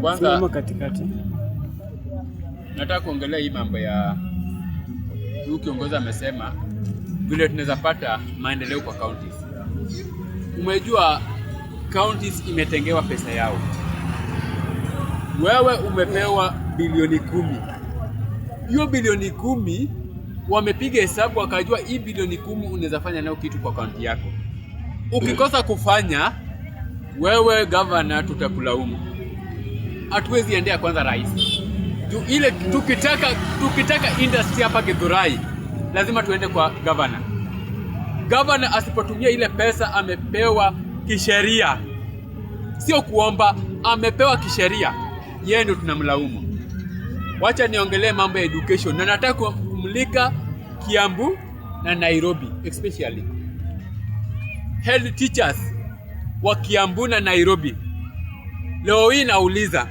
Kwanza katikati nataka kuongelea hii mambo ya huyu kiongozi amesema vile tunaweza pata maendeleo kwa counties. Umejua counties imetengewa pesa yao. Wewe umepewa bilioni 10. Hiyo bilioni 10 wamepiga hesabu wakajua hii bilioni 10 unaweza fanya nayo kitu kwa kaunti yako. Ukikosa kufanya, wewe governor tutakulaumu. Hatuwezi endea kwanza rais. Ile tukitaka industry hapa Githurai lazima tuende kwa governor. Governor asipotumia ile pesa amepewa kisheria. Sio kuomba, amepewa kisheria. Yeye ndio tunamlaumu. Wacha niongelee mambo ya education na nataka kumulika Kiambu na Nairobi especially. Head teachers wa Kiambu na Nairobi. Leo hii nauliza,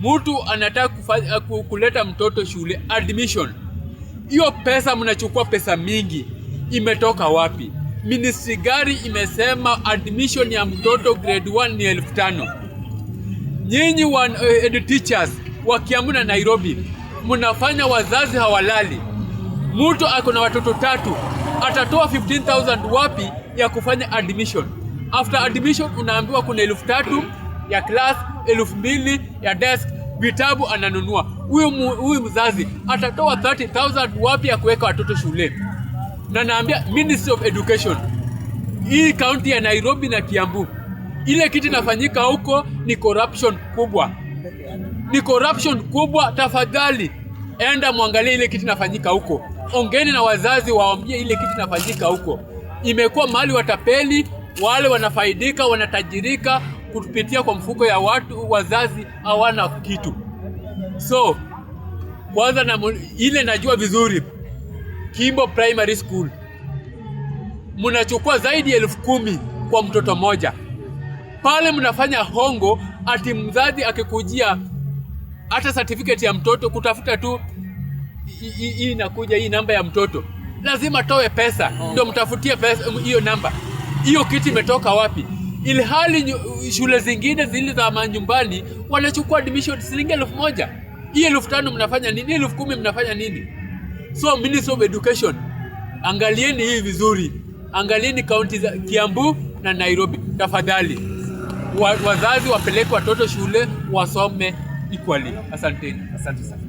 mtu anataka kuleta mtoto shule admission. Hiyo pesa mnachukua pesa mingi. Imetoka wapi? Ministry gari imesema admission ya mtoto grade 1 ni 5,000. Nyinyi head teachers wa Kiambu na Nairobi mnafanya wazazi hawalali. Mtu ako na watoto 3 atatoa 15,000 wapi ya kufanya admission? After admission unaambiwa kuna 3,000 ya class, 2,000 ya desk, vitabu ananunua. Huyu mzazi atatoa 30,000 wapi ya kuweka watoto shule? Na naambia Ministry of Education, hii county ya Nairobi na Kiambu, ile kitu inafanyika huko ni corruption kubwa. Ni corruption kubwa. Tafadhali enda muangalie ile kitu inafanyika huko. Ongeni na wazazi waambie ile kitu inafanyika huko. Imekuwa mahali watapeli, wale wanafaidika, wanatajirika kupitia kwa mfuko ya watu, wazazi hawana kitu. So kwanza ile najua vizuri, Kimbo Primary School mnachukua zaidi ya 10,000 kwa mtoto moja. Pale mnafanya hongo, ati mzazi akikujia hata certificate ya mtoto kutafuta tu hii inakuja hii namba ya mtoto, lazima toe pesa ndio mtafutie pesa hiyo namba. Hiyo kitu imetoka wapi? Ili hali shule zingine zile za manyumbani wanachukua admission shilingi 1,000. Hii 5,000 mnafanya nini? 10,000 mnafanya nini? So Ministry of Education, angalieni hii vizuri. Angalieni kaunti za Kiambu na Nairobi. Tafadhali wazazi wapeleke watoto shule wasome equally. Asanteni. Asante sana.